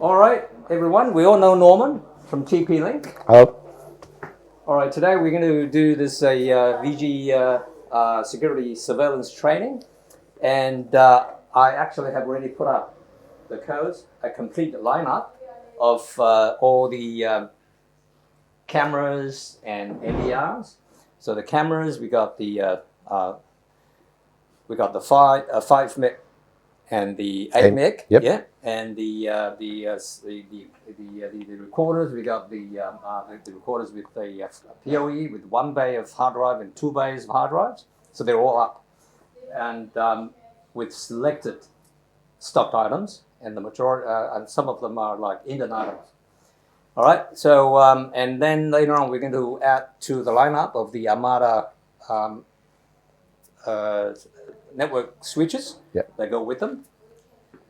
All right, everyone. We all know Norman from TP-Link. Hello. All right, today we're going to do this VIGI security surveillance training, and I actually have already put up the codes, a complete lineup of all the cameras and NDRs. So the cameras, we got the 5 meg and the 8 meg, Yep. yeah, and the recorders. We got the recorders with the PoE with 1 bay of hard drive and 2 bays of hard drives. So they're all up, and with selected stocked items, and the majority, and some of them are like Indian items. All right. So and then later on, we're going to add to the lineup of the Armada network switches that go with them,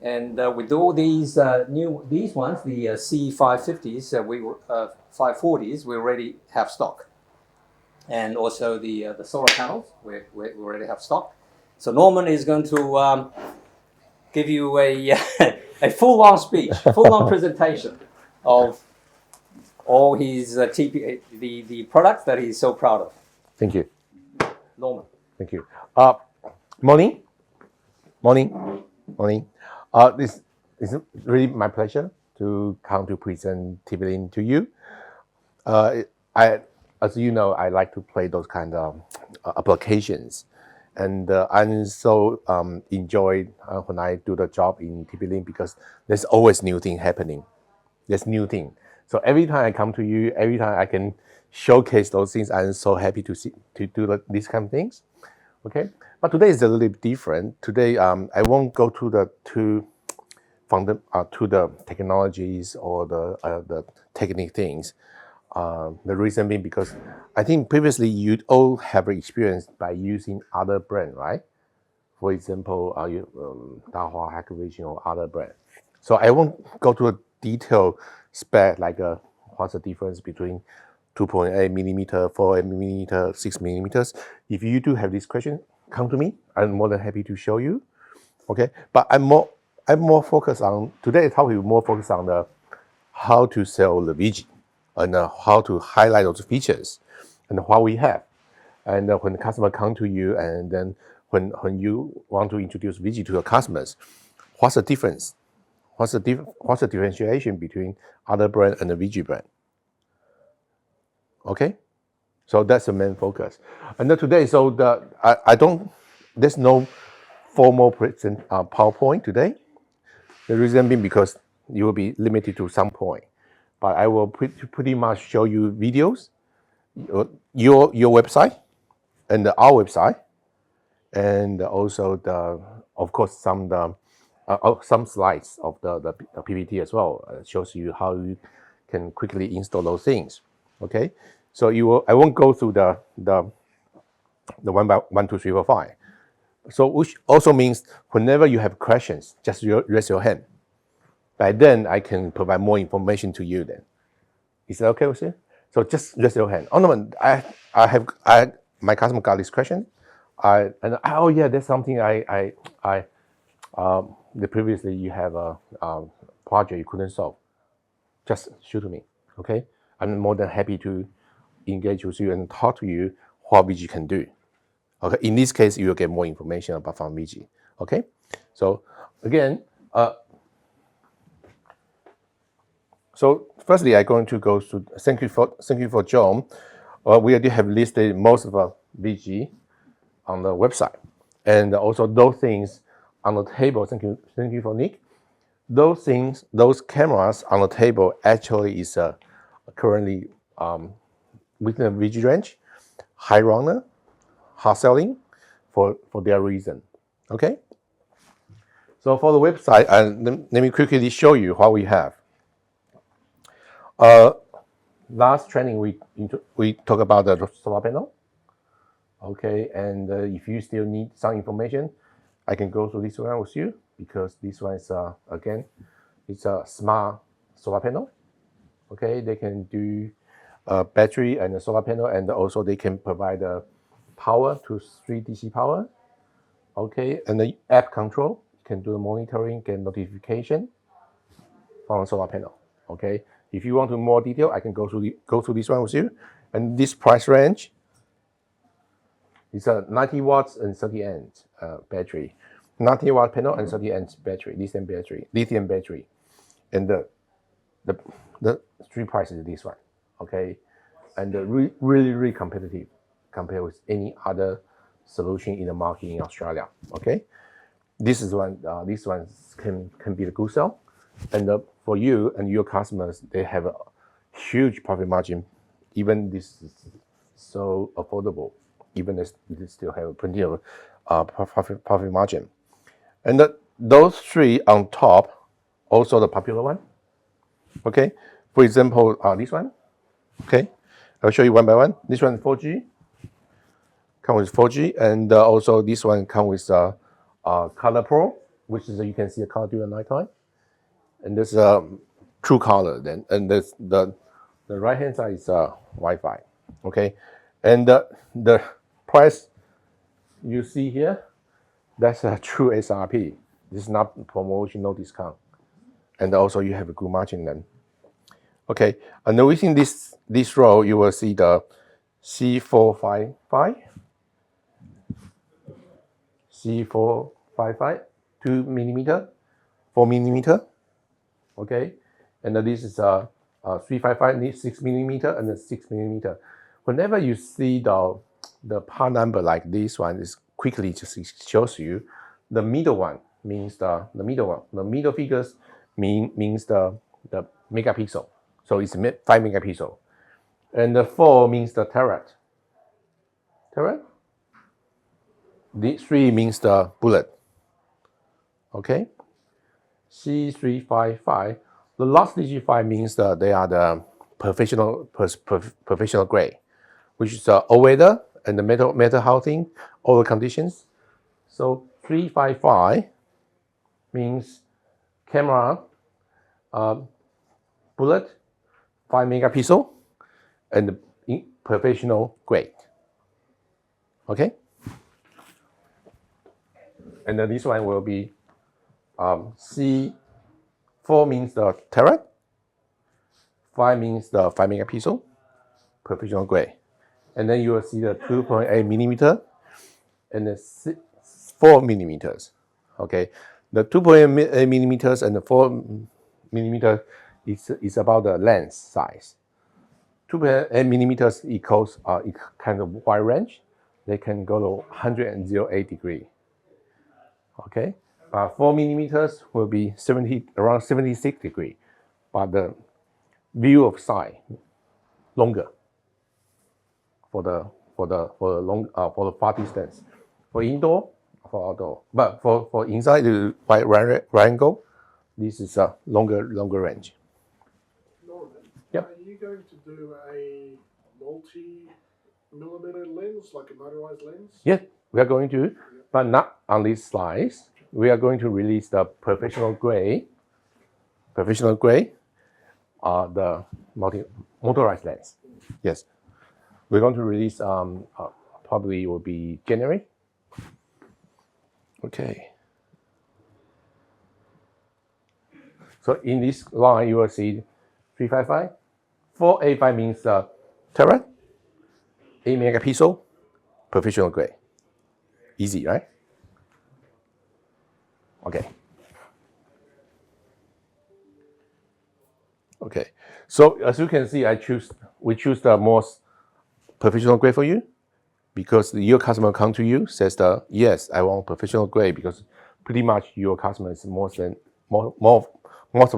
and with all these these ones, the C550s, 540s, we already have stock, and also the solar panels, we already have stock. So Norman is going to give you a a full-on speech, full-on presentation of all his the products that he's so proud of. Thank you. Norman. Thank you. Morning. This is really my pleasure to come to present TP-Link to you. As you know, I like to play those kind of applications, and I so enjoy when I do the job in TP-Link because there's always new thing happening. There's new thing. So every time I come to you, every time I can showcase those things, I'm so happy to do these kind of things. Okay, but today is a little bit different. Today, I won't go to the technologies or the technical things. The reason being because I think previously you all have experience by using other brand, right? For example, Dahua, Hikvision, or other brand. So I won't go to a detailed spec like what's the difference between 2.8 millimeter, 4 millimeter, 6 millimeters. If you do have this question, come to me. I'm more than happy to show you. Okay, but I'm more focused on today's topic. More focused on the how to sell the VIGI and how to highlight those features and what we have. And when the customer come to you, and then when you want to introduce VIGI to your customers, what's the difference? What's the differentiation between other brand and the VIGI brand? Okay, so that's the main focus. And then today, so there's no formal PowerPoint today. The reason being because you will be limited to some point, but I will pretty much show you videos, your website, and our website, and also of course some slides of the PPT as well. Shows you how you can quickly install those things. Okay, so I won't go through the 1 by 1, 2, 3, 4, 5. So which also means whenever you have questions, just raise your hand. By then I can provide more information to you. Then is that okay with you? So just raise your hand. Oh no, my customer got this question. Oh yeah, that's something previously you have a project you couldn't solve. Just shoot to me. Okay, I'm more than happy to engage with you and talk to you what VIGI can do. Okay, in this case, you will get more information about from VIGI. Okay, so again, so firstly, I'm going to go to thank you for John. We already have listed most of our VIGI on the website, and also those things on the table. Thank you for Nick. Those things, those cameras on the table actually is currently within the VIGI range, high runner, hard selling for their reason. Okay. So for the website, let me quickly show you what we have. Last training we talk about the solar panel. Okay, and if you still need some information, I can go through this one with you because this one is again, it's a smart solar panel. Okay, they can do battery and a solar panel, and also they can provide power to 3 DC power. Okay, and the app control can do monitoring, get notification. from a solar panel. Okay, if you want to more detail, I can go through this one with you. And this price range is a 90 watts and 30 amps battery, 90 watt panel and 30 amps battery, lithium battery, and the street price is this one. Okay, and really competitive compared with any other solution in the market in Australia. Okay, this is one. This one can be the good sell, and for you and your customers, they have a huge profit margin. Even this is so affordable, even they still have plenty of profit margin. And those three on top, also the popular one. Okay, for example, this one. Okay, I'll show you one by one. This one 4G, come with 4G, and also this one come with Color Pro, which is you can see the color during nighttime, and there's true color. Then and there's the right hand side is Wi-Fi. Okay, and the price you see here, that's a true SRP. This is not promotion, no discount, and also you have a good margin then. Okay, and within this row, you will see the C455, 2 millimeter, 4 millimeter. Okay, and this is 355, 6 millimeter, and 6 millimeter. Whenever you see the part number like this one, is quickly just shows you the middle one means the middle one. The middle figures means the megapixel. So it's 5 megapixel. And the 4 means the terabyte. The 3 means the bullet. Okay. C355. The last digit 5 means that they are the professional grade, which is all weather and the metal housing, all the conditions. So 355 means camera, bullet, 5 megapixel, and professional grade. Okay? And then this one will be C4 means the terabyte, 5 means the 5 megapixel, professional grade. And then you will see the 2.8 millimeter and the 4 millimeters. Okay? The 2.8 millimeters and the 4 millimeters is about the lens size. 2.8 millimeters equals kind of wide range. They can go to 108 degrees. Okay, 4 millimeters will be around 76 degrees, but the view of sight longer for the far distance. For indoor, for outdoor, but for inside the wide angle, this is a longer range. Norman, yep. Are you going to do a multi-millimeter lens, like a motorized lens? Yes, we are going to, but not on these slides. We are going to release the professional grade, the motorized lens. Yes, we're going to release probably will be January. Okay. So in this line, you will see 355. 485 means terabyte, 8 megapixel, professional grade. Easy, right? Okay. Okay. So as you can see, we choose the most professional grade for you, because your customer come to you says that yes, I want professional grade, because pretty much your customers most of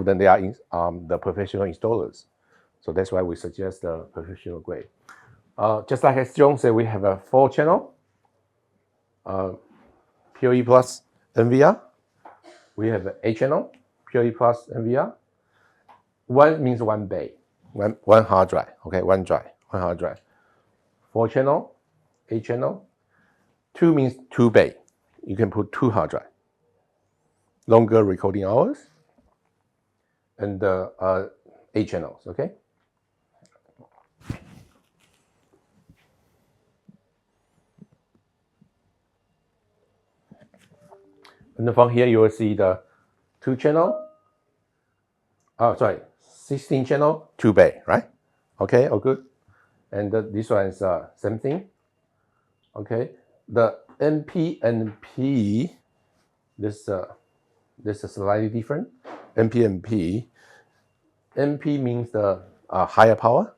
them they are the professional installers. So that's why we suggest the professional grade. Just like as John said, we have a 4-channel PoE plus NVR. We have an 8-channel PoE plus NVR. 1 means 1 bay, one hard drive. Okay, one hard drive. 4-channel, 8-channel. 2 means 2 bay. You can put 2 hard drive. Longer recording hours. And 8 channels. Okay. And from here you will see the 2-channel Oh, sorry, 16 channel, 2 bay, right? Okay, all good. And this one is same thing. Okay, the NP and P, this is slightly different. NP and P. NP means the higher power.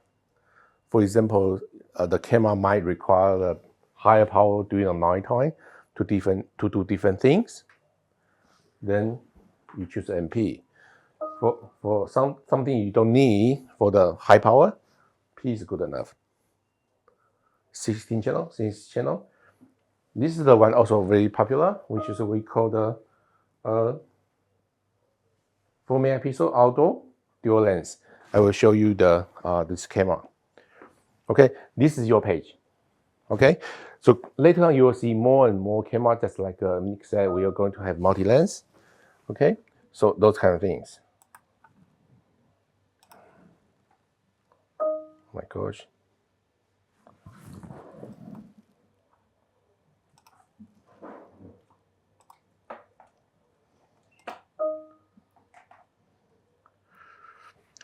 For example, the camera might require the higher power during the night time to do different things. Then you choose NP. For something you don't need for the high power, P is good enough. 16 channel. This is the one also very popular, which is we call the 4 megapixel outdoor dual lens. I will show you the this camera. Okay, this is your page. Okay, so later on you will see more and more camera, just like Nick said, we are going to have multi-lens. Okay, so those kind of things. Oh my gosh.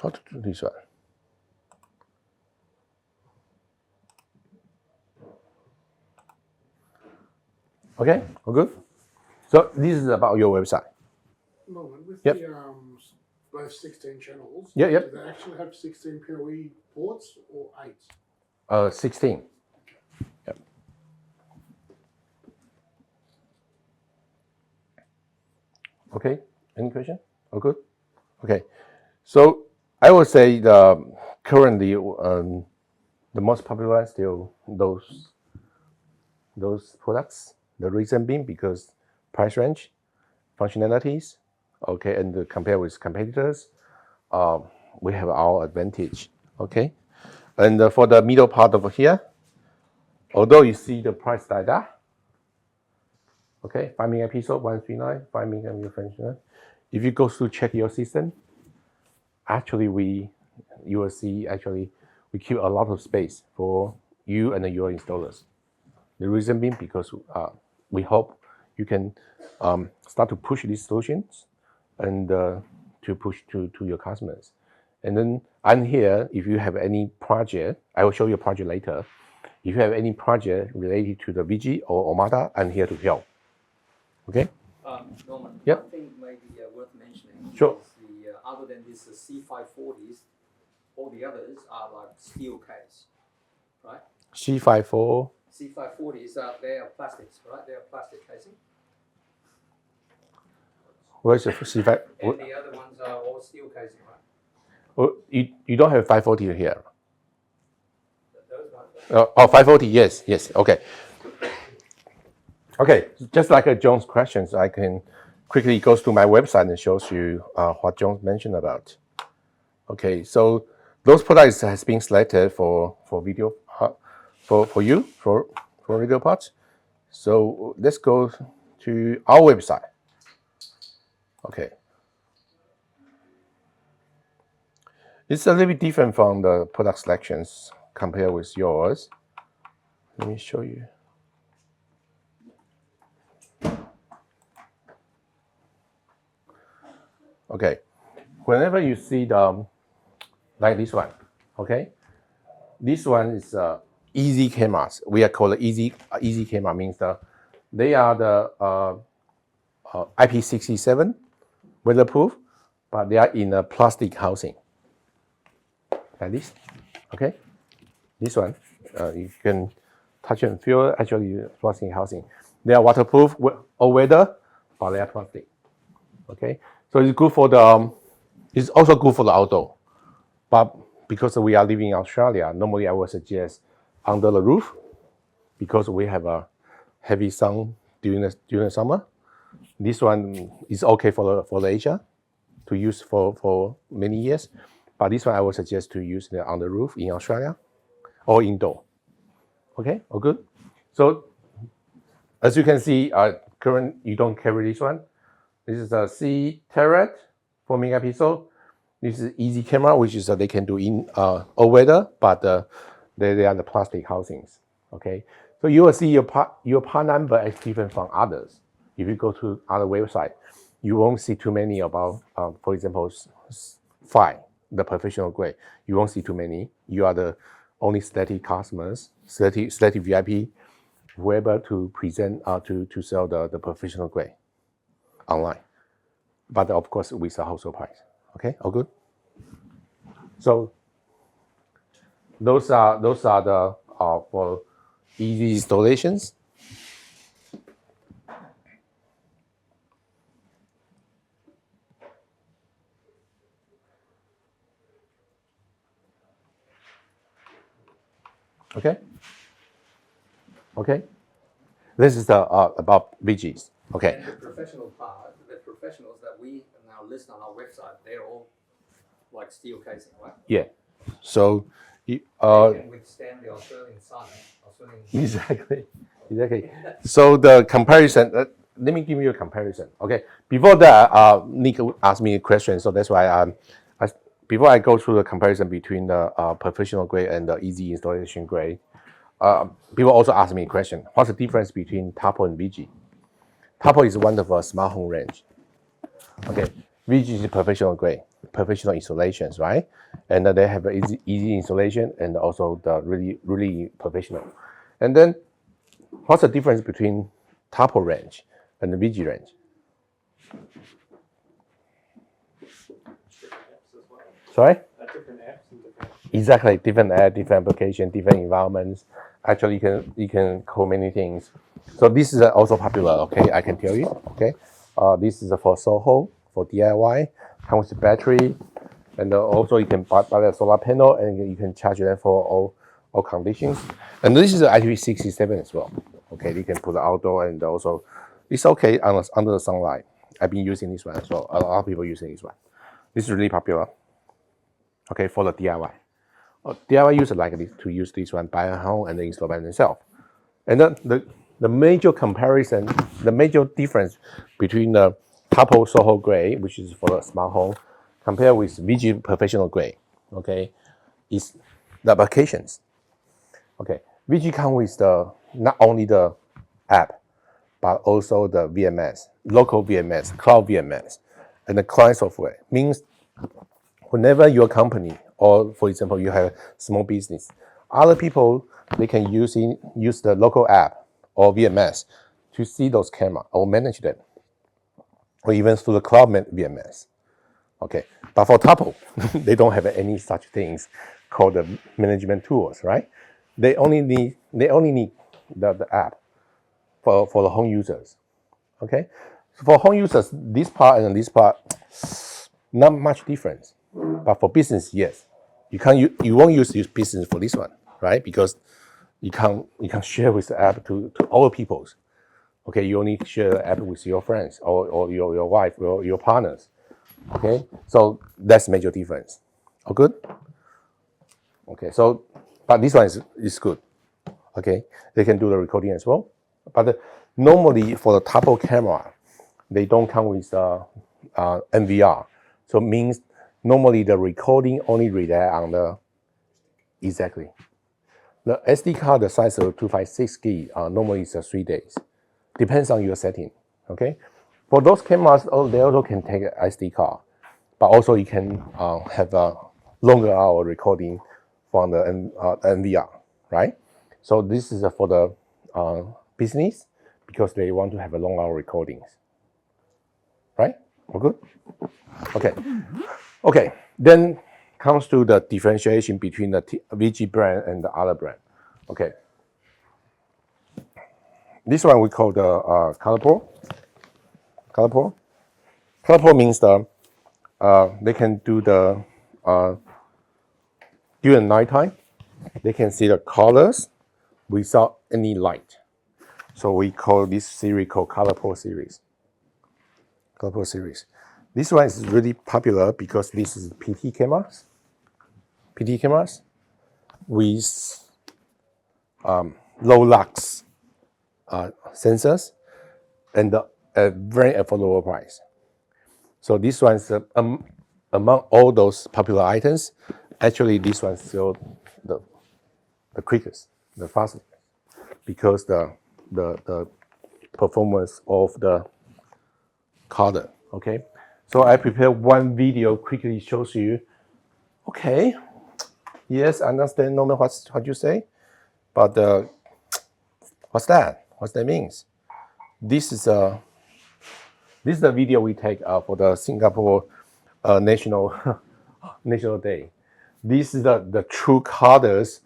How to do this one? Okay, all good. So this is about your website. Norman, with Yep. the both 16 channels, Yep. do they actually have 16 PoE ports or 8? 16. Yep. Okay, any question? All good? Okay, so I would say currently the most popular is still those products. The reason being because price range, functionalities, okay, and compare with competitors, we have our advantage, okay. And for the middle part over here, although you see the price like that, okay, 5 megapixel, 139, 5 megapixel functional. If you go to check your system, actually you will see actually we keep a lot of space for you and your installers. The reason being because we hope you can start to push these solutions and to push to your customers. And then I'm here if you have any project. I will show you a project later. If you have any project related to the VIGI or Omada, I'm here to help. Okay? Norman, Yep. one thing maybe worth mentioning Sure. is the other than this C540s, all the others are like steel case, right? C54. C540s they are plastics, right? They are plastic casing, Where's the C5? and the other ones are all steel casing, right? Oh, you don't have 540 here. Those ones. Oh, 540, yes, okay. Okay, just like John's questions, I can quickly go to my website and shows you what John mentioned about. Okay, so those products has been selected for video for you for video parts. So let's go to our website. Okay, it's a little bit different from the product selections compared with yours. Let me show you. Okay, whenever you see the like this one, okay, this one is easy cameras. We are called easy camera, means they are the IP67 weatherproof, but they are in a plastic housing like this. Okay, this one you can touch and feel actually plastic housing. They are waterproof all weather, but they are plastic. Okay, so it's good for the it's also good for the outdoor, but because we are living in Australia, normally I would suggest under the roof because we have a heavy sun during the summer. This one is okay for the Asia to use for many years, but this one I would suggest to use on the roof in Australia or indoor. Okay, all good. So as you can see, current you don't carry this one. This is a C Terrat 4 megapixel. This is easy camera, which is they can do in all weather, but they are the plastic housings. Okay, so you will see your part number is different from others. If you go to other website, you won't see too many about, for example, 5, the professional grade. You won't see too many. You are the only selected customers, selected VIP, whoever to present to sell the professional grade online. But of course, with a wholesale price. Okay, all good. So those are the for easy installations. Okay. Okay. This is the about VIGIs. Okay. And the professional part, the professionals that we now list on our website, they're all like steel casing, right? Yeah. So They can withstand the Australian sun. exactly. So the comparison. Let me give you a comparison. Okay. Before that, Nick asked me a question, so that's why before I go through the comparison between the professional grade and the easy installation grade, people also ask me a question: what's the difference between Tapo and VIGI? Tapo is one of a smart home range. Okay, VIGI is professional grade, professional installations, right? And they have easy installation and also the really professional. And then, what's the difference between Tapo range and the VIGI range? Sorry? Different apps and different. Exactly, different app, different application, different environments. Actually, you can call many things. So this is also popular. Okay, I can tell you. Okay, this is for Soho, for DIY, comes with battery, and also you can buy a solar panel and you can charge them for all conditions. And this is the IP67 as well. Okay, you can put it outdoor and also it's okay under the sunlight. I've been using this one as well. A lot of people using this one. This is really popular. Okay, for the DIY. DIY user like this to use this one, buy a home and then install by themselves. And then the major comparison, the major difference between the Tapo Soho grade, which is for the smart home, compared with VIGI professional grade, okay, is the applications. Okay, VIGI comes with not only the app, but also the VMS, local VMS, cloud VMS, and the client software. Means whenever your company, or for example, you have a small business, other people, they can use the local app or VMS to see those cameras or manage them, or even through the cloud VMS. Okay, but for Tapo, they don't have any such things called the management tools, right? They only need the app for the home users. Okay, so for home users, this part and this part, not much difference. But for business, yes, you won't use this business for this one, right? Because you can't share with the app to all peoples. Okay, you only share the app with your friends or your wife or your partners. Okay, so that's major difference. All good? Okay, so but this one is good. Okay, they can do the recording as well. But normally for the Tapo camera, they don't come with NVR. So it means normally the recording only rely on the exactly. The SD card, the size of 256 gig, normally is 3 days. Depends on your setting. Okay, for those cameras, they also can take an SD card, but also you can have a longer hour recording from the NVR, right? So this is for the business because they want to have a long hour recordings, right? All good? Okay. Okay. Then comes to the differentiation between the VIGI brand and the other brand. Okay. This one we call the Color Pro. Color Pro. Color Pro means they can do the during nighttime. They can see the colors without any light. So we call this series called Color Pro series. Color Pro series. This one is really popular because this is PT cameras. PT cameras with low lux sensors and a very affordable price. So this one's among all those popular items. Actually, this one's still the quickest, the fastest, because the performance of the color. Okay, So I prepared one video quickly shows you. Okay, yes, I understand, Norman, what you say, but what's that? What that means? This is a video we take for the Singapore National National Day. This is the true colors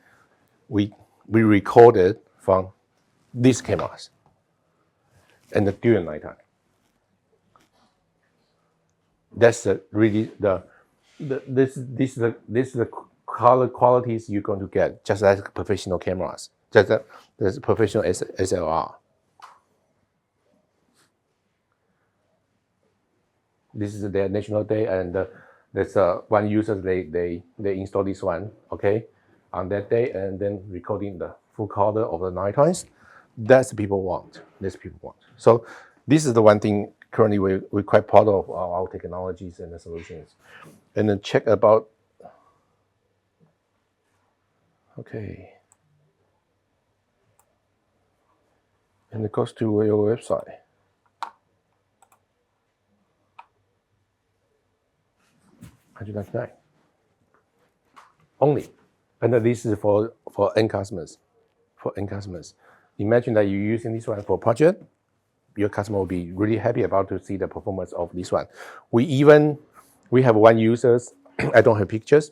we recorded from these cameras and during nighttime. That's really this is the color qualities you're going to get just like professional cameras, just the professional SLR. This is their National Day, and there's one user they install this one, okay, on that day, and then recording the full color of the night times. That's people want. So this is the one thing currently we're quite proud of our technologies and the solutions. And then check about, okay, and it goes to your website. $199 only, and this is for end customers. For end customers, imagine that you're using this one for project. Your customer will be really happy about to see the performance of this one. We have one users. I don't have pictures.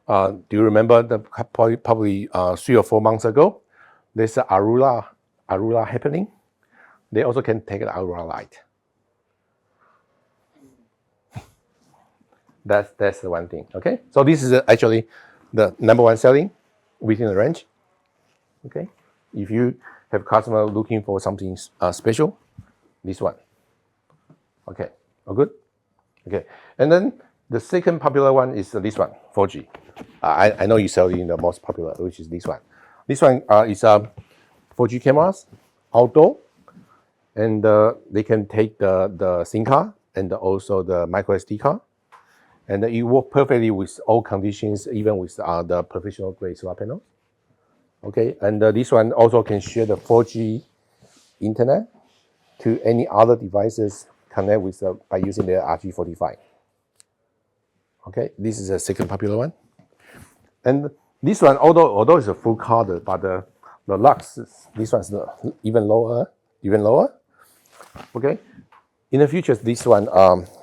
Do you remember probably 3 or 4 months ago? There's a Aurora happening. They also can take the Aurora light. That's the one thing. Okay, so this is actually the #1 selling within the range. Okay, if you have customer looking for something special, this one. Okay, all good. Okay, and then the second popular one is this one, VIGI. I know you sell in the most popular, which is this one. This one is VIGI cameras, outdoor, and they can take the SIM card and also the micro SD card. And it works perfectly with all conditions, even with the professional grade solar panel. Okay, and this one also can share the 4G internet to any other devices connect with by using the RG45. Okay, this is the second popular one. And this one, although it's a full color, but the lux, this one's even lower. Okay, in the future, this one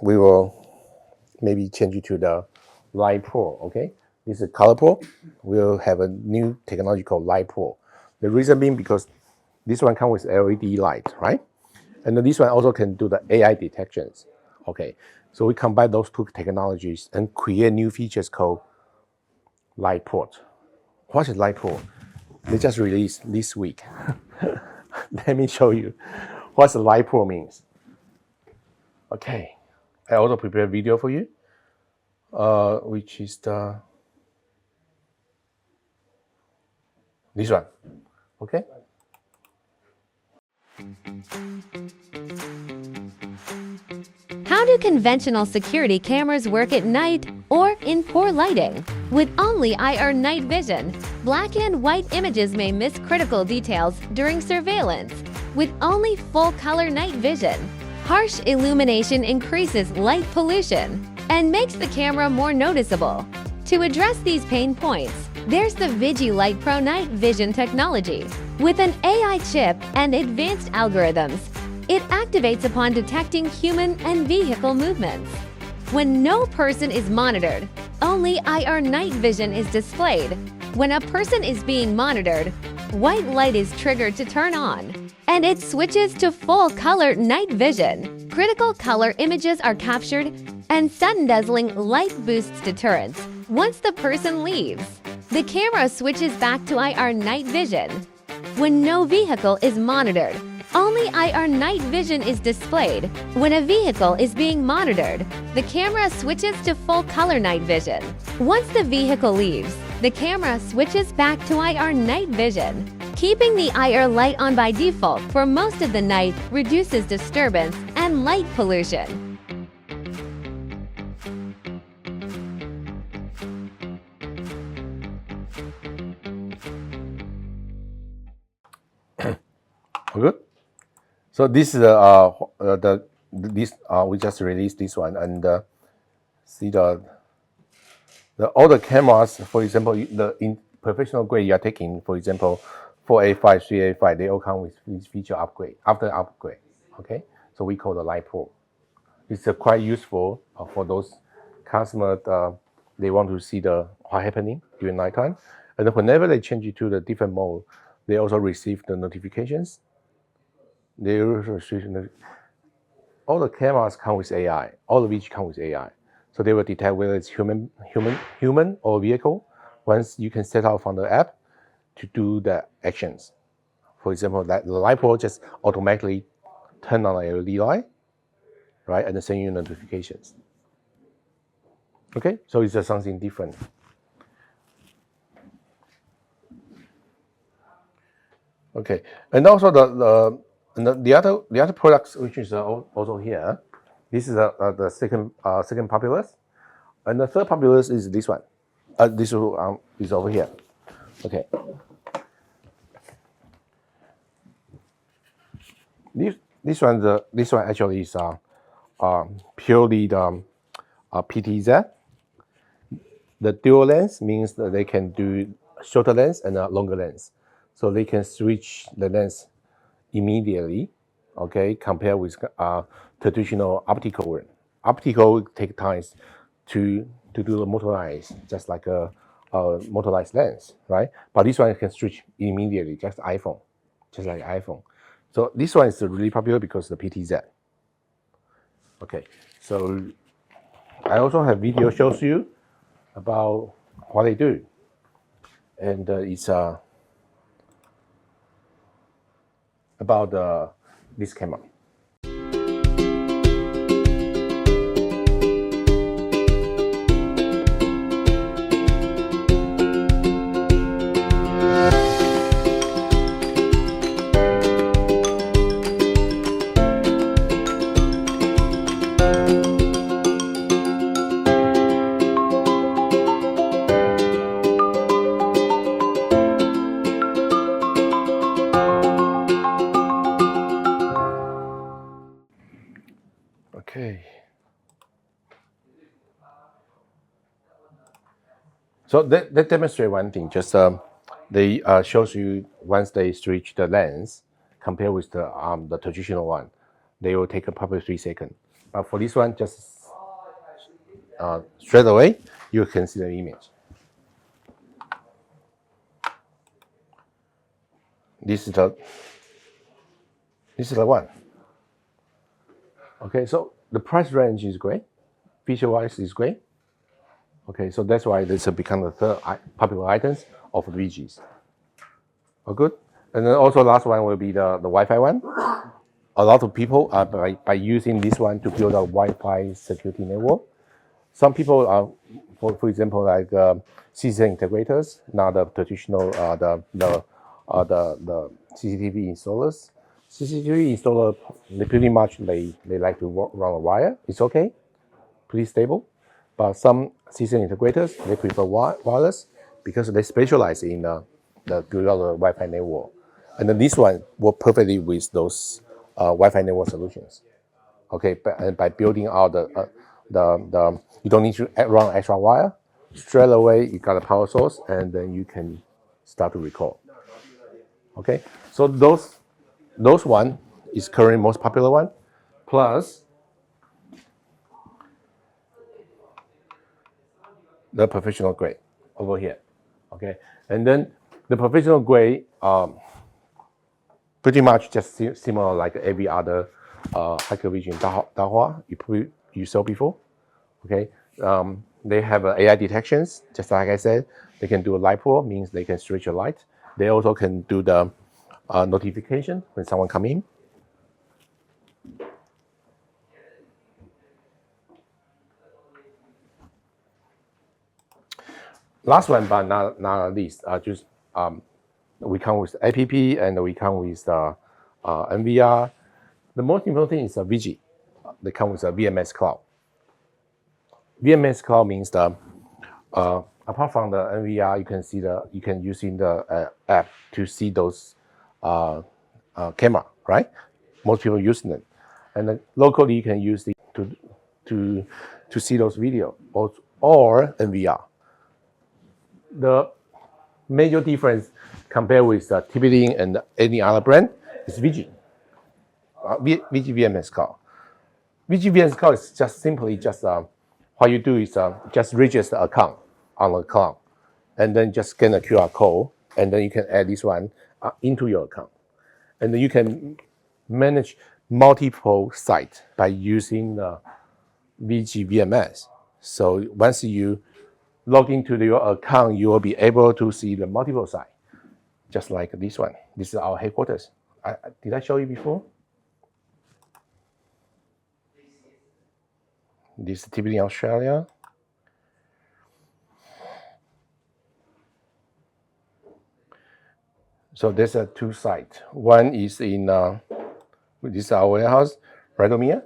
we will maybe change it to the Light Pro, okay? This is Color Pro. We'll have a new technology called Light Pro. The reason being because this one comes with LED light, right? And then this one also can do the AI detections, okay? So we combine those two technologies and create new features called Light Pro. What is Light Pro? They just released this week. Let me show you what the Light Pro means. Okay. I also prepared a video for you, which is this one, okay? How do conventional security cameras work at night or in poor lighting? With only IR night vision, black and white images may miss critical details during surveillance. With only full-color night vision, harsh illumination increases light pollution and makes the camera more noticeable. To address these pain points, there's the VIGI Light Pro Night Vision technology. With an AI chip and advanced algorithms, it activates upon detecting human and vehicle movements. When no person is monitored, only IR night vision is displayed. When a person is being monitored, white light is triggered to turn on, and it switches to full-color night vision. Critical color images are captured, and sudden dazzling light boosts deterrence. Once the person leaves, the camera switches back to IR night vision. When no vehicle is monitored, only IR night vision is displayed. When a vehicle is being monitored, the camera switches to full-color night vision. Once the vehicle leaves, the camera switches back to IR night vision. Keeping the IR light on by default for most of the night reduces disturbance and light pollution. Good. So this is the this we just released this one, and see the all the cameras, for example, the in professional grade you are taking, for example, 485, 385, they all come with this feature upgrade after upgrade. Okay, so we call the Light Pro. It's quite useful for those customers. They want to see what happening during nighttime, and then whenever they change it to the different mode, they also receive the notifications. They also receive all the cameras come with AI. All the VIGI come with AI. So they will detect whether it's human or vehicle. Once you can set out from the app to do the actions. For example, that the Light Pro just automatically turn on the LED light, right, and send you notifications. Okay, so it's just something different. Okay, and also the other products which is also here. This is the second popular, and the third popular is this one. This is over here. Okay. This one actually is purely the PTZ. The dual lens means that they can do shorter lens and a longer lens, so they can switch the lens immediately. Okay, compared with traditional optical one. Optical take time to do the motorized, just like a motorized lens, right? But this one can switch immediately, just like iPhone. So this one is really popular because of the PTZ. Okay, so I also have video shows you about what they do, and it's about this camera. Okay. So that demonstrates one thing. Just they shows you once they switch the lens, compared with the traditional one, they will take probably 3 seconds. But for this one, just straight away you can see the image. This is the one. Okay, so the price range is great, feature-wise is great. Okay, so that's why this has become the third popular items of the VIGIs. Oh, good. And then also last one will be the Wi-Fi one. A lot of people are by using this one to build a Wi-Fi security network. Some people are, for example, like CCTV integrators, not the traditional the CCTV installers. CCTV installer, they pretty much they like to run a wire. It's okay, pretty stable. But some CCTV integrators, they prefer wireless because they specialize in the Wi-Fi network. And then this one works perfectly with those Wi-Fi network solutions. Okay, and by building out the you don't need to run extra wire. Straight away, you got a power source, and then you can start to record. Okay, so those one is currently most popular one, plus the professional grade over here. Okay, and then the professional grade pretty much just similar like every other Hikvision Dahua you saw before. Okay, they have AI detections, just like I said. They can do a light pro, means they can switch a light. They also can do the notification when someone come in. Last one, but not least, just we come with app and we come with NVR. The most important thing is a VIGI. They come with a VMS Cloud. VMS Cloud means the apart from the NVR, you can use in the app to see those camera, right? Most people using it. and then locally you can use it to see those videos or in VR. The major difference compared with TP-Link and any other brand is VIGI. VIGI VMS card. VIGI VMS card is just simply what you do is just register account on the cloud, and then just scan a QR code, and then you can add this one into your account, and then you can manage multiple sites by using the VIGI VMS. So once you log into your account, you will be able to see the multiple sites, just like this one. This is our headquarters. Did I show you before? This is typically in Australia. So there's two sites. One is in this is our warehouse, Radomir,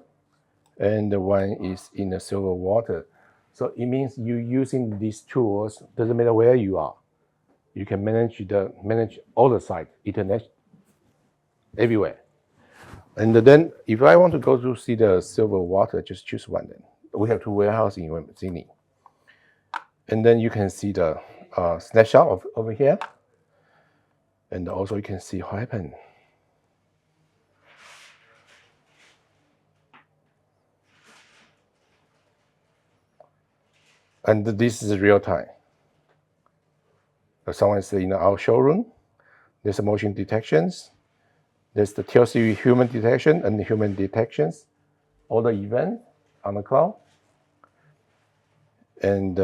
and the one is in the Silver Water. So it means you using these tools, doesn't matter where you are. You can manage all the sites, internet, everywhere. And then if I want to go to see the Silver Water, just choose one then. We have two warehouses in Sydney. And then you can see the snapshot over here. And also you can see what happened. And this is real time. If someone is in our showroom, there's a motion detections. There's the TLC human detection and human detections, all the events on the cloud. And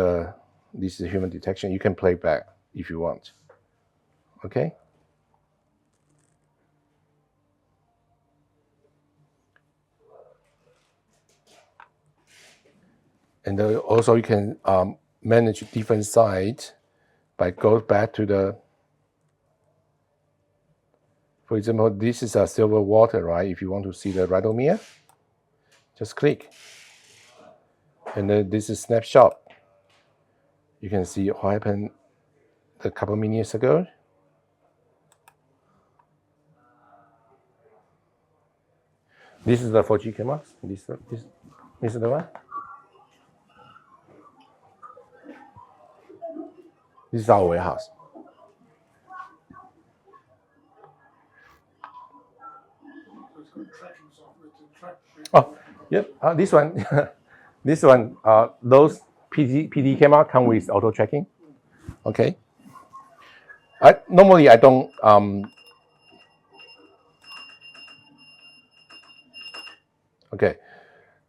this is human detection. You can play back if you want. Okay? And also you can manage different sites by go back to the, for example, this is a Silver Water, right? If you want to see the Radomir, just click. And then this is snapshot. You can see what happened a couple minutes ago. This is the 4G camera. This is the one. This is our warehouse. So it's got tracking software to track. Oh, yep. This one, this one. Those PD camera come with auto tracking. Okay. Normally I don't. Okay.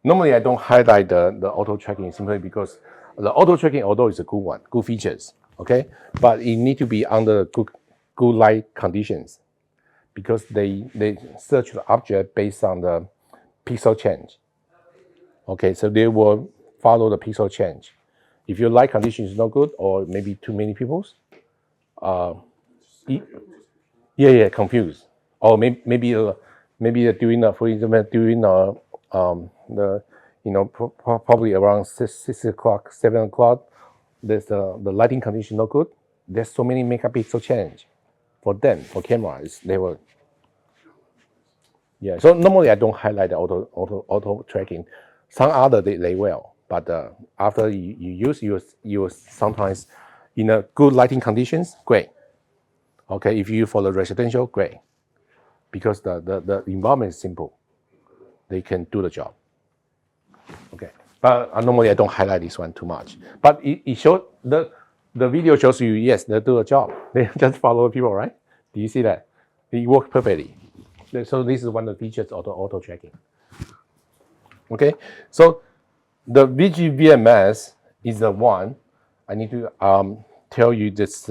Normally I don't highlight the auto tracking simply because the auto tracking, although it's a good one, good features. Okay, but it need to be under good light conditions because they search the object based on the pixel change. Okay, so they will follow the pixel change. If your light condition is not good or maybe too many people's, confused. Or maybe during for example during the probably around 6 o'clock, 7 o'clock. There's the lighting condition not good. There's so many megapixel change for them, for cameras. They will. Yeah. So normally I don't highlight the auto tracking. Some other they will, but after you use, you sometimes in a good lighting conditions, great. Okay. If you for the residential, great, because the environment is simple. They can do the job. Okay. But normally I don't highlight this one too much. But it shows the video shows you, yes, they do a job. They just follow people, right? Do you see that? It works perfectly. So this is one of the features of the auto tracking. Okay. So the VIGI VMS is the one I need to tell you this.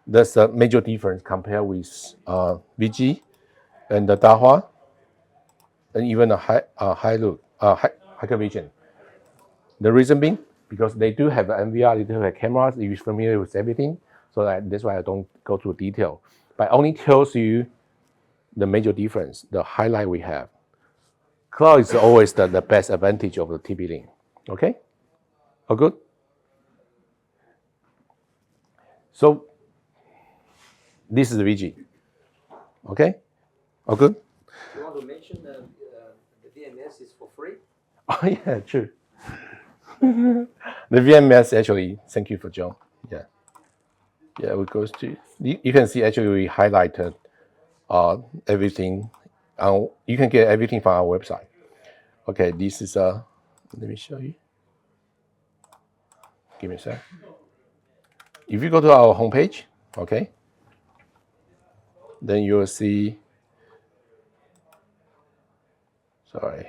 There's a major difference compared with VIGI and the Dahua and even the Hikvision. The reason being, because they do have NVR, they do have cameras, you're familiar with everything, so that's why I don't go through detail. But only tells you the major difference, the highlight we have. Cloud is always the best advantage of the TP-Link. Okay? All good? So this is the VIGI. Okay? All good? You want to mention free. Oh yeah, true. The VMS actually. Thank you for John. Yeah, yeah. We goes to you can see actually we highlighted everything. You can get everything from our website. Okay, this is let me show you. Give me a sec. If you go to our homepage, okay, then you will see. Sorry,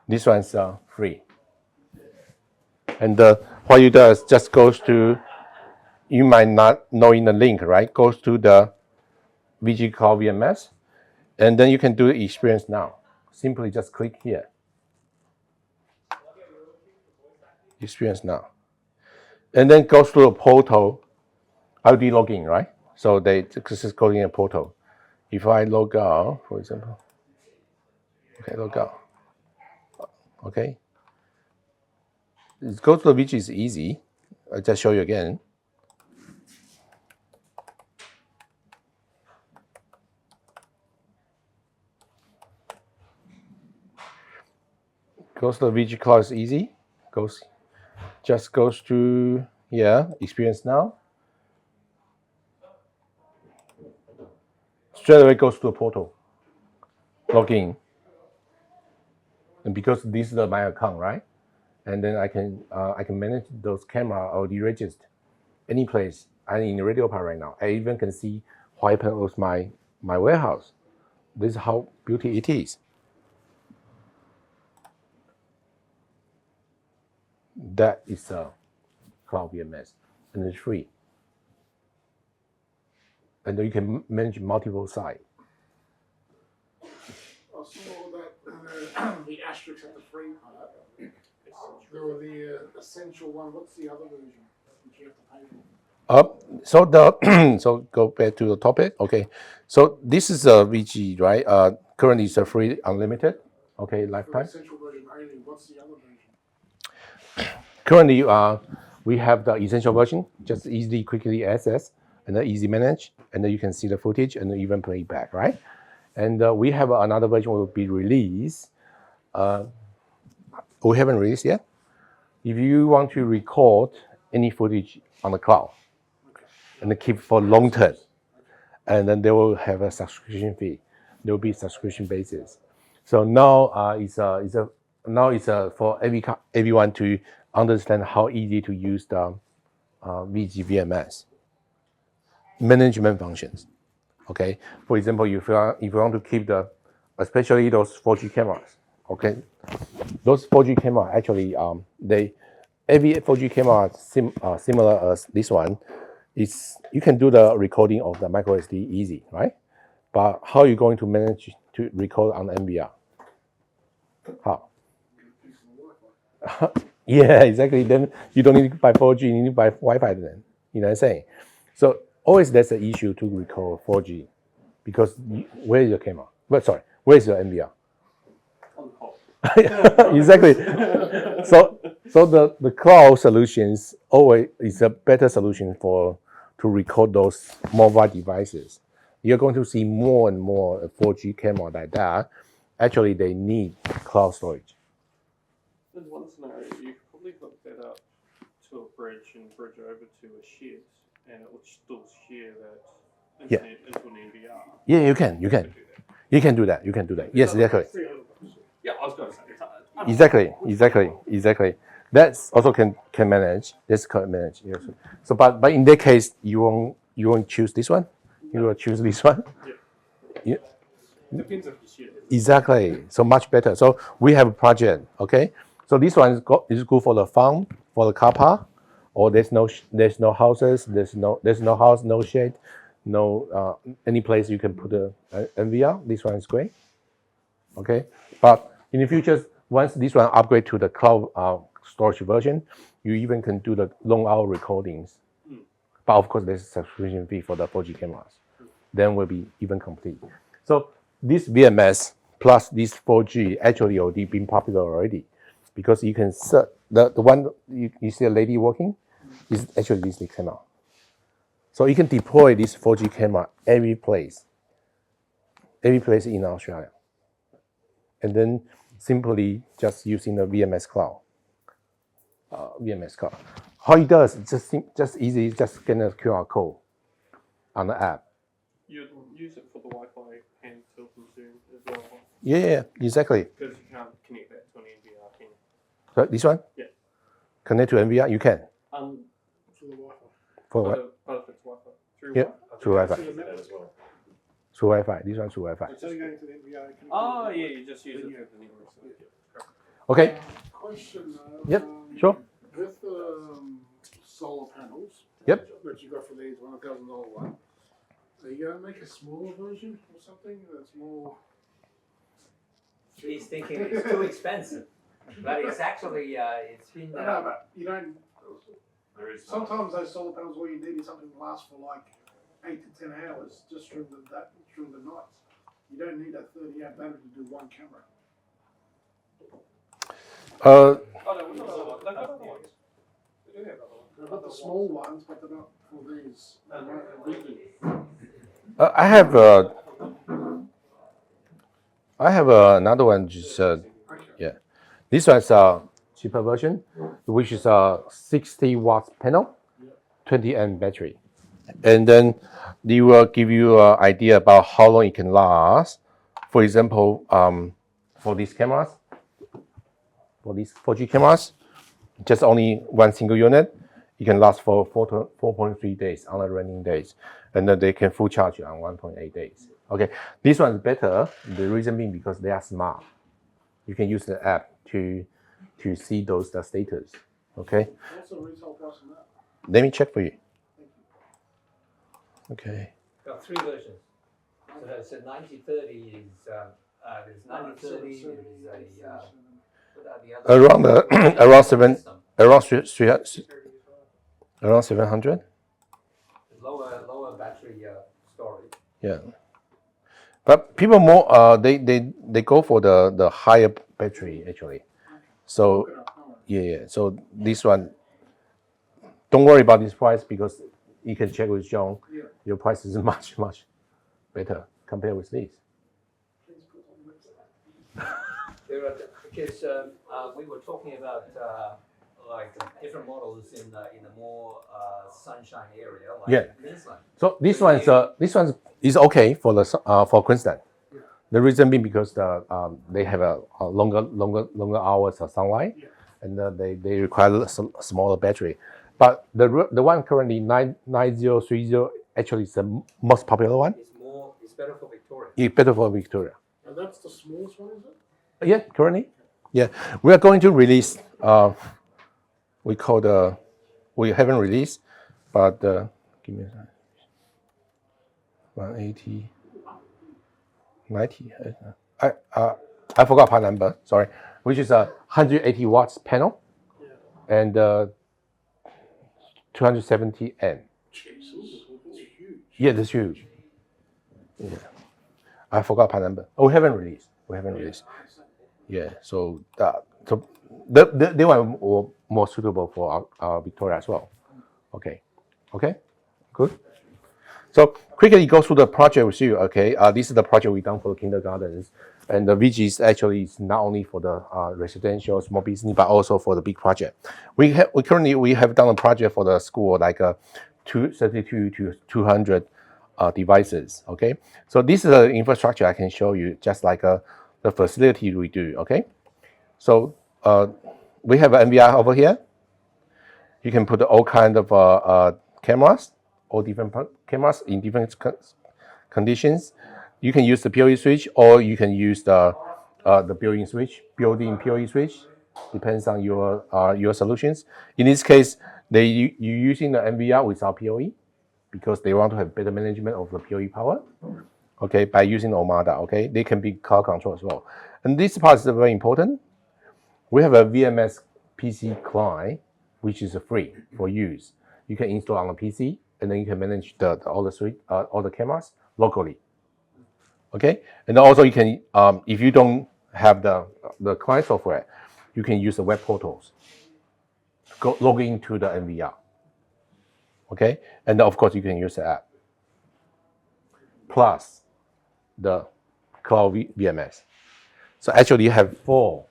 this one's free. And what you do is just goes to. You might not know in the link, right? Goes to the VIGI Cloud VMS, and then you can do experience now. Simply just click here. Experience now. And then goes through a portal. ID login, right? So this is going in a portal. If I log out, for example, okay, log out. Okay. Go to the VIGI is easy. I'll just show you again. Goes to the VIGI Cloud is easy. Just goes to experience now. Straight away goes to the portal. Login. And because this is my account, right? And then I can manage those camera or deregister any place. I'm in the radio park right now. I even can see what happened with my warehouse. This is how beautiful it is. That is a cloud VMS, and it's free. And then you can manage multiple sites. I saw that the asterisk at the free part. There were the essential one. What's the other version which you have to pay for? So go back to the topic. Okay, so this is a VIGI, right? Currently it's a free unlimited. Okay, lifetime. For the essential version only. What's the other version? Currently, we have the essential version, just easily, quickly access, and then easy manage, and then you can see the footage and even play it back, right? And we have another version will be released. We haven't released yet. If you want to record any footage on the cloud, and then keep for long term, and then they will have a subscription fee. There will be subscription basis. So now it's for everyone to understand how easy to use the VIGI VMS management functions. Okay, for example, if you want to keep especially those 4G cameras. Okay, those 4G cameras actually every 4G camera similar as this one is you can do the recording of the micro SD easy, right? But how are you going to manage to record on NVR? How? Yeah, exactly. Then you don't need to buy 4G, you need to buy Wi-Fi then. You know what I'm saying? So always there's an issue to record 4G because where is your camera? Where is your NVR? On the pole. Exactly. So the cloud solutions always is a better solution to record those mobile devices. You're going to see more and more 4G camera like that. Actually, they need cloud storage. There's one scenario you could probably hook that up to a bridge and bridge over to a shed, and it would still share that internet into an NVR. Yeah, you can do that. You can do that. Yes, exactly. Yeah, I was going to say. Exactly. That's also can manage. This can manage. Yes. So, but in that case, you won't choose this one. You will choose this one. Yeah. Depends if you share it. Exactly. So much better. So we have a project. Okay. So this one is good for the farm, for the car park, or there's no houses, there's no house, no shed, no any place you can put a NVR. This one is great. Okay. But in the future, once this one upgrade to the cloud storage version, you even can do the long hour recordings. But of course, there's a subscription fee for the 4G cameras. Then will be even complete. So this VMS plus this 4G actually already been popular already, because you can set the one you see a lady working is actually this camera. So you can deploy this 4G camera every place in Australia. and then simply just using the VMS cloud. VMS cloud. How it does, just easy, just scan a QR code on the app. You'd use it for the Wi-Fi and tilt and zoom as well. Yeah, exactly. Because you can't connect that to an NVR, can you? So this one? Yeah. Connect to NVR, you can. For the Wi-Fi. For what? But if it's Wi-Fi. Through Yeah, Wi-Fi. through Wi-Fi. To the network as well. Through Wi-Fi. This one through Wi-Fi. So you're going to the NVR. connect to Oh, the yeah, network. you just use it for the network. So, yeah. Okay. Question though. Yep, sure. With the solar panels. Yep. Which you got for these $1,000 one. Are you going to make a smaller version or something that's more? He's thinking it's too expensive, but it's actually it's been. No, but you don't. Sometimes those solar panels, all you need is something that lasts for like 8 to 10 hours just through the nights. You don't need a 30-hour battery to do one camera. Oh, no, we've got other ones. We do have other ones. They've got the small ones, but they're not for these. I have another one. Just yeah, this one's a cheaper version, which is a 60 watts panel, 20 amp battery, and then they will give you an idea about how long it can last. For example, for these cameras, for these 4G cameras, just only one single unit, it can last for 4.3 days on the running days, and then they can full charge on 1.8 days. Okay, this one is better. The reason being because they are smart. You can use the app to see those the status. Okay. What's the retail price on that? Let me check for you. Okay. Got three versions. So that's a 90/30 is there's 90/30 is a what are the other Around the around 700. Lower battery storage. Yeah. But people more they go for the higher battery actually. So yeah. So this one, don't worry about this price because you can check with John. Yeah. Your price is much better compared with this. There are because we were talking about like different models in the more sunshine area like Yeah. Queensland. So this one is okay for the for Queensland. The reason being because they have a longer hours of sunlight, and they require smaller battery. But the one currently 9030 actually is the most popular one. It's better for Victoria. It's better for Victoria. And that's the smallest one, is it? Yeah, currently. Yeah, we are going to release. We haven't released, but give me a second. 180, 90. I forgot part number. Sorry, which is a 180 watts panel, and 270 amp. Jesus, it's huge. Yeah, that's huge. Yeah, I forgot part number. Oh, we haven't released. Yeah, so they were more suitable for our Victoria as well. Okay, good. So quickly go through the project with you. Okay, this is the project we done for the kindergartens, and the VIGI is actually not only for the residential small business but also for the big project. We currently have done a project for the school like 32 to 200 devices. Okay, so this is the infrastructure I can show you, just like the facility we do. Okay, so we have an NVR over here. You can put all kind of cameras, all different cameras in different conditions. You can use the PoE switch, or you can use the built-in switch, built-in PoE switch. Depends on your solutions. In this case, you're using the NVR without PoE because they want to have better management of the PoE power. Okay, by using Omada. Okay, they can be cloud control as well. And this part is very important. We have a VMS PC client, which is free for use. You can install on a PC, and then you can manage all the cameras locally. Okay, and also you can, if you don't have the client software, you can use the web portals. Log into the NVR. Okay, and of course you can use the app plus the cloud VMS. So actually, you have 4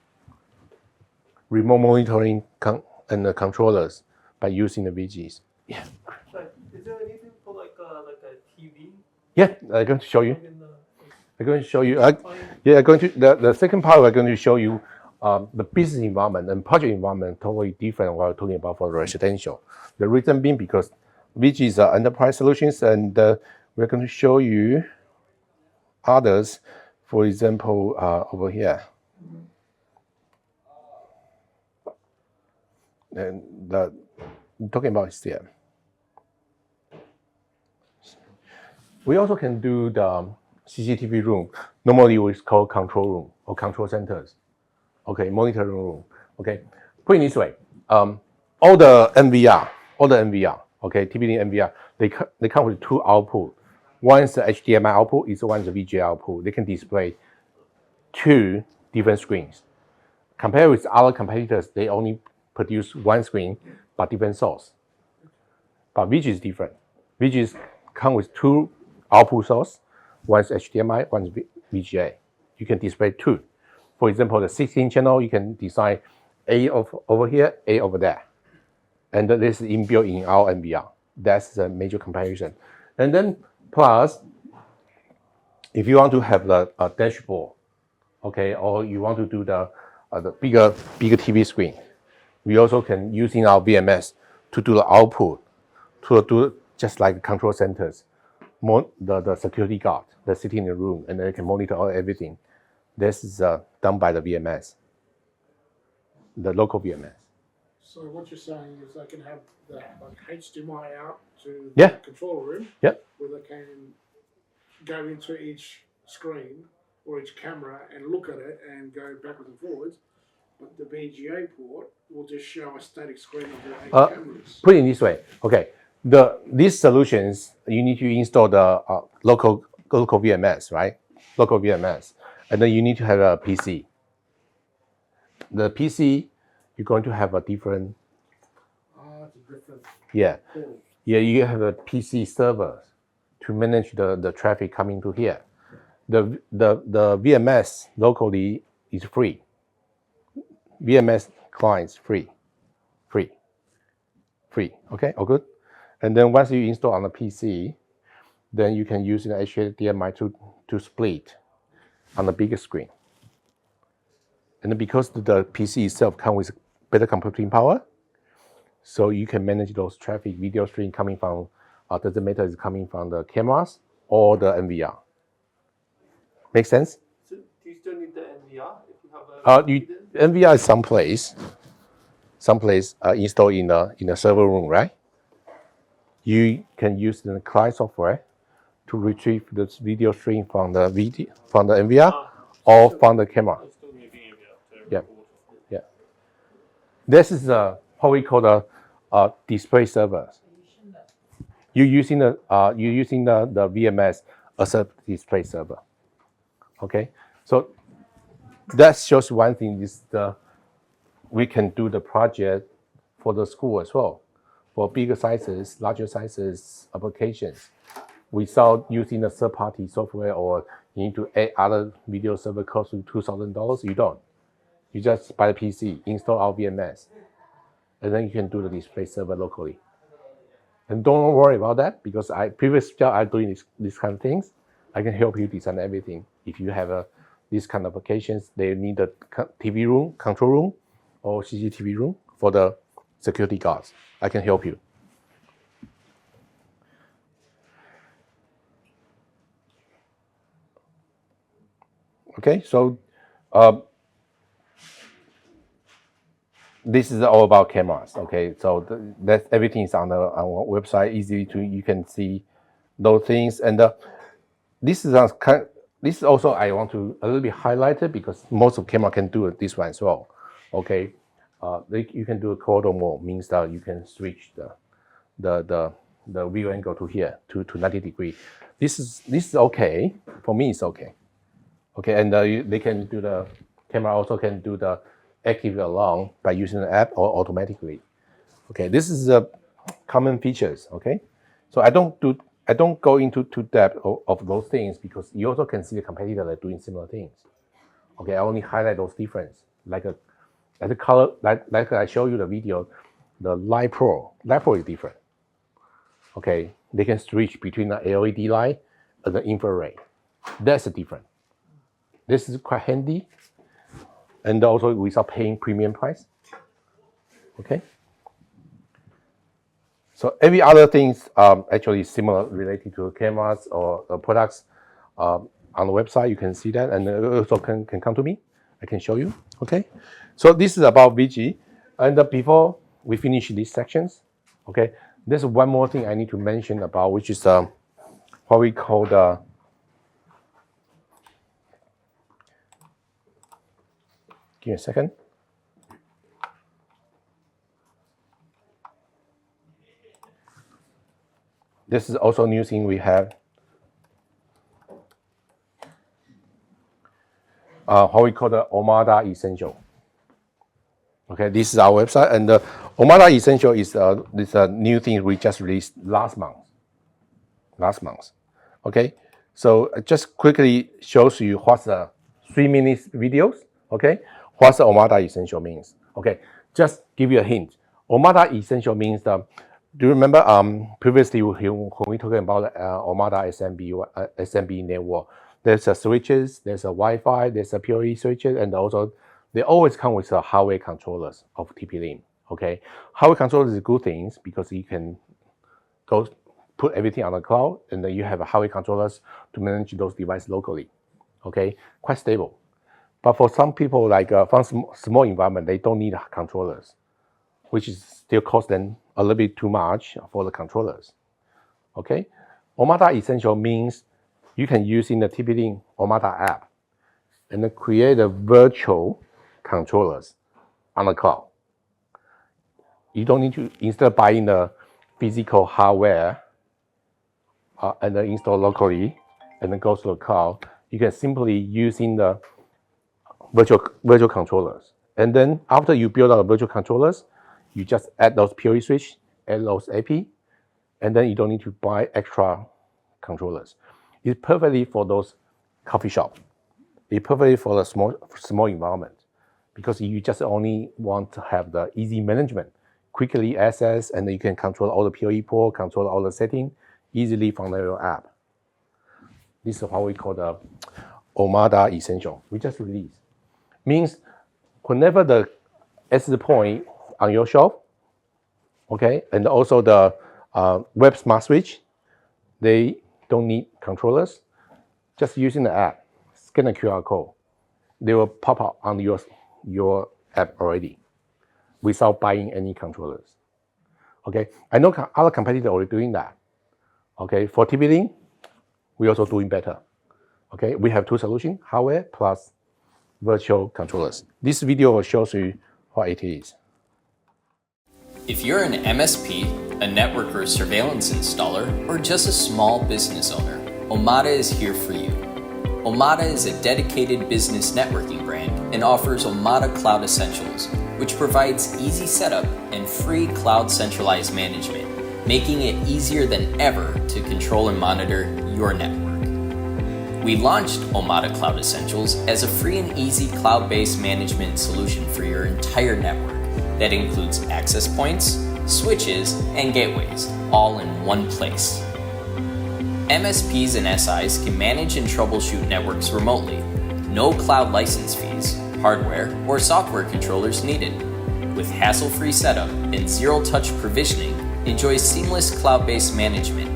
remote monitoring and the controllers by using the VIGIs. Yeah. Is there anything for like a TV? Yeah, I'm going to show you. In the, I'm going to show you. Yeah, I'm going to the second part. We're going to show you the business environment and project environment totally different. What we're talking about for residential. The reason being because VIGI is enterprise solutions, and we're going to show you others. For example, over here, and the talking about is there. We also can do the CCTV room. Normally we call control room or control centers. Okay, monitoring room. Okay, put it this way. All the NVR. Okay, typically NVR, they come with 2 output. One is the HDMI output, one is the VGA output. They can display 2 different screens. Compared with other competitors, they only produce 1 screen but different source. But VIGI is different. VIGI come with 2 output source. One is HDMI, one is VGA. You can display 2. For example, the 16 channel, you can design A over here, A over there. And this is inbuilt in our NVR. That's the major comparison. And then plus, if you want to have the dashboard, okay, or you want to do the bigger TV screen, we also can using our VMS to do the output, to do just like control centers, the security guard that's sitting in the room, and they can monitor everything. This is done by the VMS, the local VMS. So what you're saying is they can have the HDMI out to Yeah. the control room, Yeah. where they can go into each screen or each camera and look at it and go backwards and forwards. But the VGA port will just show a static screen of the 8 cameras. Put it this way, okay. These solutions, you need to install the local VMS, right? Local VMS, and then you need to have a PC. The PC, you're going to have a different. It's a different. Yeah, port. yeah. You have a PC server to manage the traffic coming to here. The VMS locally is free. VMS clients free. Okay, all good. And then once you install on the PC, then you can use the HDMI to split on the bigger screen. And then because the PC itself comes with better computing power, so you can manage those traffic video stream coming from, doesn't matter is coming from the cameras or the NVR. Make sense? so do you still need the NVR if you have a NVR is someplace installed in the server room, right? You can use the client software to retrieve the video stream from the NVR or from the camera. I still need the NVR to Yeah. record. Yeah. This is what we call the display servers. You're using the VMS as a display server. Okay, so that shows one thing is we can do the project for the school as well, for bigger sizes, larger sizes applications, without using the third-party software or you need to add other video server cost to $2,000. You don't. You just buy the PC, install our VMS, and then you can do the display server locally. And don't worry about that because previous job I'm doing this kind of things. I can help you design everything. If you have these kind of applications, they need a TV room, control room, or CCTV room for the security guards. I can help you. Okay, so this is all about cameras. Okay, so that everything is on our website. Easy you can see those things, and this is also I want to a little bit highlight it because most of camera can do this one as well. Okay, you can do a corridor mode, means that you can switch the view angle to here to 90 degrees. This is okay for me. It's okay. Okay, and they can do the camera also can do the active alarm by using the app or automatically. Okay, this is the common features. Okay, so I don't go into too depth of those things because you also can see the competitor that are doing similar things. Okay, I only highlight those difference. Like the color, like I show you the video, the Light Pro is different. Okay, they can switch between the LED light and the infrared. That's the difference. This is quite handy, and also without paying premium price. Okay. So every other things actually similar related to cameras or products on the website. You can see that, and also can come to me. I can show you. Okay. So this is about VIGI, and before we finish these sections, okay, there's one more thing I need to mention about, which is what we call the give me a second. This is also a new thing we have. What we call the Omada Essential. Okay, this is our website, and the Omada Essential is this new thing we just released last month. Okay, so it just quickly shows you what's the 3 minutes videos. Okay, what's the Omada Essential means. Okay, just give you a hint. Omada Essential means do you remember previously when we talking about Omada SMB network? There's a switches, there's a Wi-Fi, there's a PoE switches, and also they always come with hardware controllers of TP-Link. Okay, hardware controllers is good things because you can go put everything on the cloud, and then you have hardware controllers to manage those devices locally. Okay, quite stable. But for some people, like from small environment, they don't need controllers, which is still cost them a little bit too much for the controllers. Okay, Omada Essential means you can use in the TP-Link Omada app and then create a virtual controllers on the cloud. You don't need to, instead of buying the physical hardware and then install locally and then go to the cloud, you can simply using the virtual controllers. And then after you build out the virtual controllers, you just add those PoE switch, add those AP, and then you don't need to buy extra controllers. It's perfectly for those coffee shop. It's perfectly for the small environment because you just only want to have the easy management, quickly access, and then you can control all the PoE port, control all the settings easily from your app. This is what we call the Omada Essential. We just released. Means whenever the access point on your shelf, okay, and also the web smart switch, they don't need controllers. Just using the app, scan the QR code, they will pop up on your app already without buying any controllers. Okay, I know other competitors are already doing that. Okay, for TP-Link, we're also doing better. Okay, we have two solutions, hardware plus virtual controllers. This video will show you what it is. If you're an MSP, a network or surveillance installer, or just a small business owner, Omada is here for you. Omada is a dedicated business networking brand and offers Omada Cloud Essentials, which provides easy setup and free cloud centralized management, making it easier than ever to control and monitor your network. We launched Omada Cloud Essentials as a free and easy cloud-based management solution for your entire network that includes access points, switches, and gateways, all in one place. MSPs and SIs can manage and troubleshoot networks remotely. No cloud license fees, hardware, or software controllers needed. With hassle-free setup and zero-touch provisioning, enjoy seamless cloud-based management.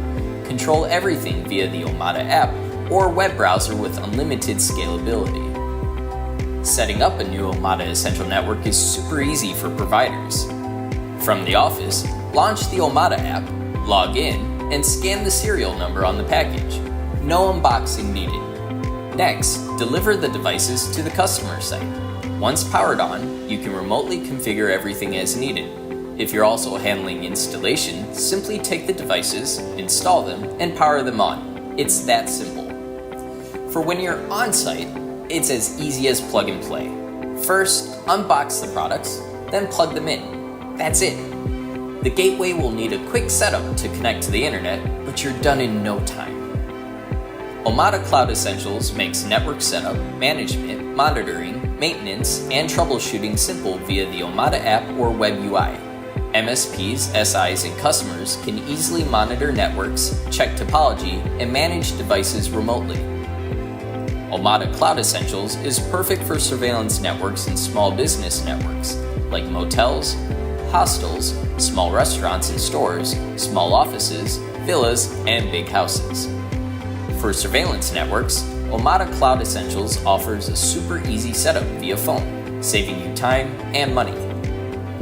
Control everything via the Omada app or web browser with unlimited scalability. Setting up a new Omada Essential Network is super easy for providers. From the office, launch the Omada app, log in, and scan the serial number on the package. No unboxing needed. Next, deliver the devices to the customer site. Once powered on, you can remotely configure everything as needed. If you're also handling installation, simply take the devices, install them, and power them on. It's that simple. For when you're on site, it's as easy as plug and play. First, unbox the products, then plug them in. That's it. The gateway will need a quick setup to connect to the internet, but you're done in no time. Omada Cloud Essentials makes network setup, management, monitoring, maintenance, and troubleshooting simple via the Omada app or web UI. MSPs, SIs, and customers can easily monitor networks, check topology, and manage devices remotely. Omada Cloud Essentials is perfect for surveillance networks and small business networks, like motels, hostels, small restaurants and stores, small offices, villas, and big houses. For surveillance networks, Omada Cloud Essentials offers a super easy setup via phone, saving you time and money.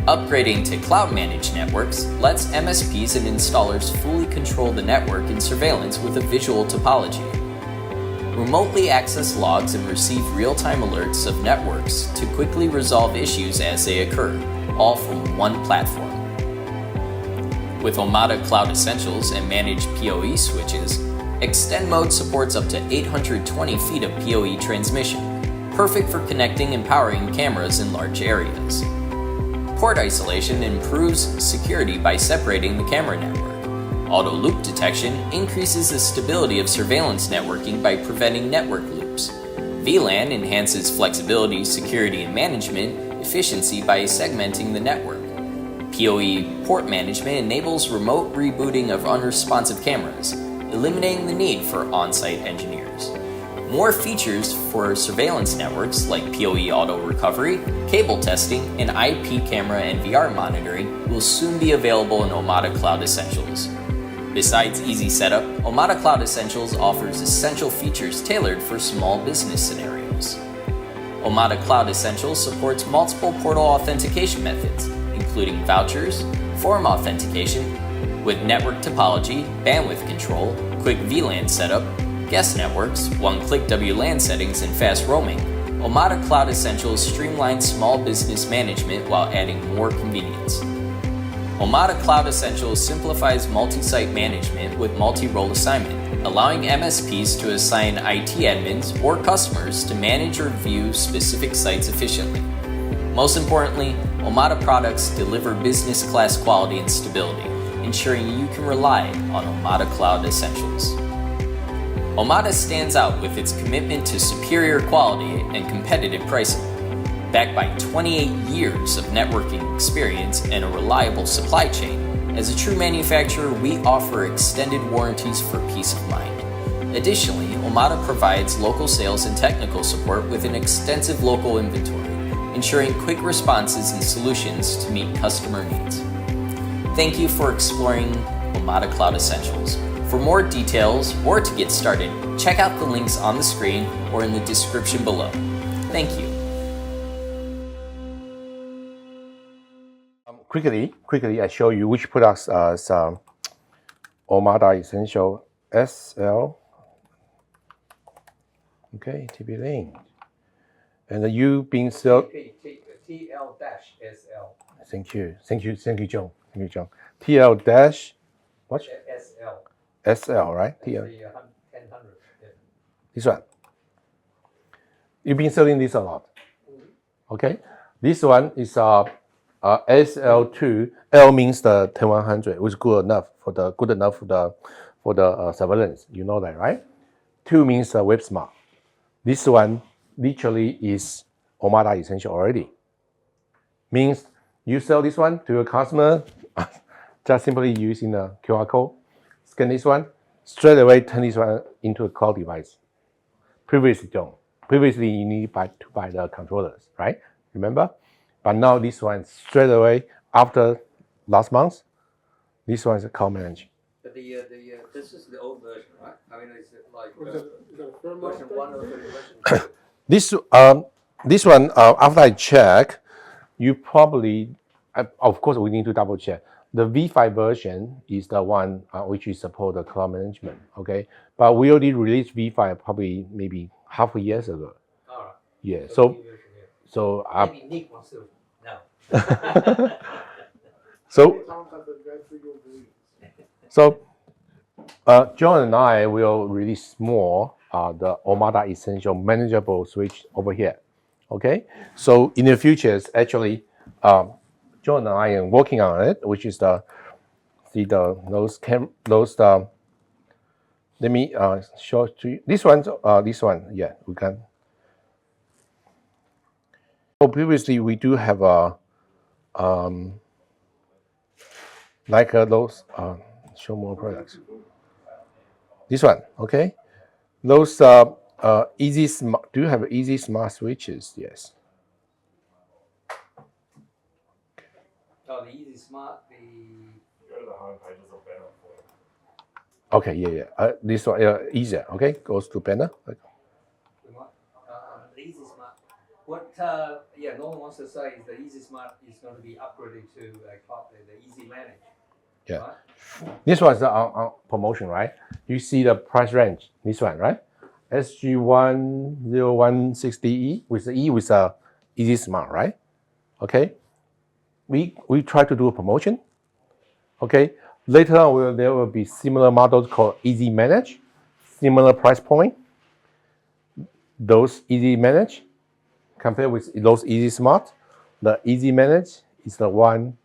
Upgrading to cloud-managed networks lets MSPs and installers fully control the network and surveillance with a visual topology. Remotely access logs and receive real-time alerts of networks to quickly resolve issues as they occur, all from one platform. With Omada Cloud Essentials and managed PoE switches, Extend Mode supports up to 820 feet of PoE transmission, perfect for connecting and powering cameras in large areas. Port isolation improves security by separating the camera network. Auto loop detection increases the stability of surveillance networking by preventing network loops. VLAN enhances flexibility, security, and management efficiency by segmenting the network. PoE port management enables remote rebooting of unresponsive cameras, eliminating the need for on-site engineers. More features for surveillance networks like PoE auto recovery, cable testing, and IP camera and VR monitoring will soon be available in Omada Cloud Essentials. Besides easy setup, Omada Cloud Essentials offers essential features tailored for small business scenarios. Omada Cloud Essentials supports multiple portal authentication methods, including vouchers, form authentication, with network topology, bandwidth control, quick VLAN setup, guest networks, one-click WLAN settings, and fast roaming. Omada Cloud Essentials streamlines small business management while adding more convenience. Omada Cloud Essentials simplifies multi-site management with multi-role assignment, allowing MSPs to assign IT admins or customers to manage or view specific sites efficiently. Most importantly, Omada products deliver business-class quality and stability, ensuring you can rely on Omada Cloud Essentials. Omada stands out with its commitment to superior quality and competitive pricing. Backed by 28 years of networking experience and a reliable supply chain, as a true manufacturer, we offer extended warranties for peace of mind. Additionally, Omada provides local sales and technical support with an extensive local inventory, ensuring quick responses and solutions to meet customer needs. Thank you for exploring Omada Cloud Essentials. For more details or to get started, check out the links on the screen or in the description below. Thank you. Quickly, I show you which products are Omada Essential SL. Okay, TP link. And you being so. TL-SL. Thank you, John. TL dash what? SL, right? TL. 1000. Yeah. This one. You've been selling this a lot. Okay. This one is SL2. L means the 10100, which is good enough for the surveillance. You know that, right? 2 means web smart. This one literally is Omada Essential already. Means you sell this one to your customer, just simply using the QR code, scan this one, straight away turn this one into a cloud device. Previously, don't. Previously, you need to buy the controllers, right? Remember? But now this one straight away after last month, this one is a cloud managed. But this is the old version, right? I mean, it's like Is that a firmware version thing? 1 or version 2? This one after I check, you probably, of course, we need to double check. The V5 version is the one which is support the cloud management. Okay, but we already released V5 probably maybe half a year ago. All right. Yeah. So maybe Nick wants to know. So Sometimes I go through your views. So, John and I will release more the Omada Essential manageable switch over here. Okay, so in the future, actually, John and I am working on it, which is the let me show to you. This one, yeah, we can. So previously we do have a those show more products. This one, okay. Those easy smart. Do you have easy smart switches? Yes. Oh, the Easy Smart, the Go to the home pages of Banner for it. Okay, yeah. This one easier. Okay, goes to banner. the Easy Smart. What Nolan wants to say is the Easy Smart is going to be upgraded to the Easy Manage. Yeah. Right? This one's on promotion, right? You see the price range. This one, right? SG10160E with the E with a Easy Smart, right? Okay. We try to do a promotion. Okay. Later on, there will be similar models called Easy Manage, similar price point. Those Easy Manage compared with those Easy Smart, the Easy Manage is the one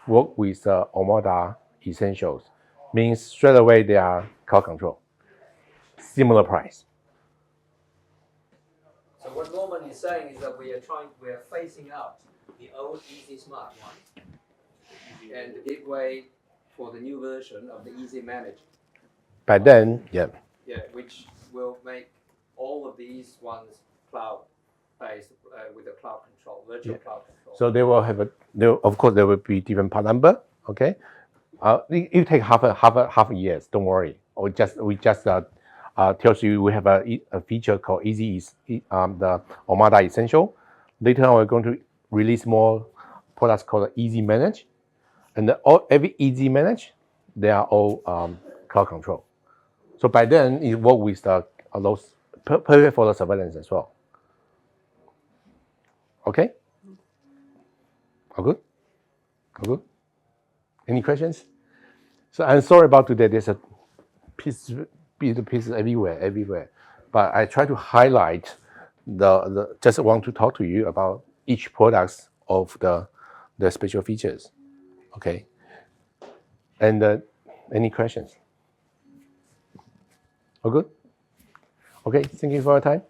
work with the Omada Essentials. Means straight away they are cloud control. Similar price. So what Norman is saying is that we are phasing out the old Easy Smart one and to give way for the new version of the Easy Manage. By then, yeah. Yeah, which will make all of these ones cloud-based with a cloud control, virtual cloud control. So they will have of course there will be different part number. Okay, it take half a years. Don't worry. We just tells you we have a feature called Easy the Omada Essential. Later on we're going to release more products called Easy Manage, and every Easy Manage they are all cloud control. So by then it work with those perfect for the surveillance as well. Okay. All good? All good? Any questions? So I'm sorry about today. There's a pieces everywhere. But I try to highlight just want to talk to you about each products of the special features. Okay. And any questions? All good? Okay, thank you for your time.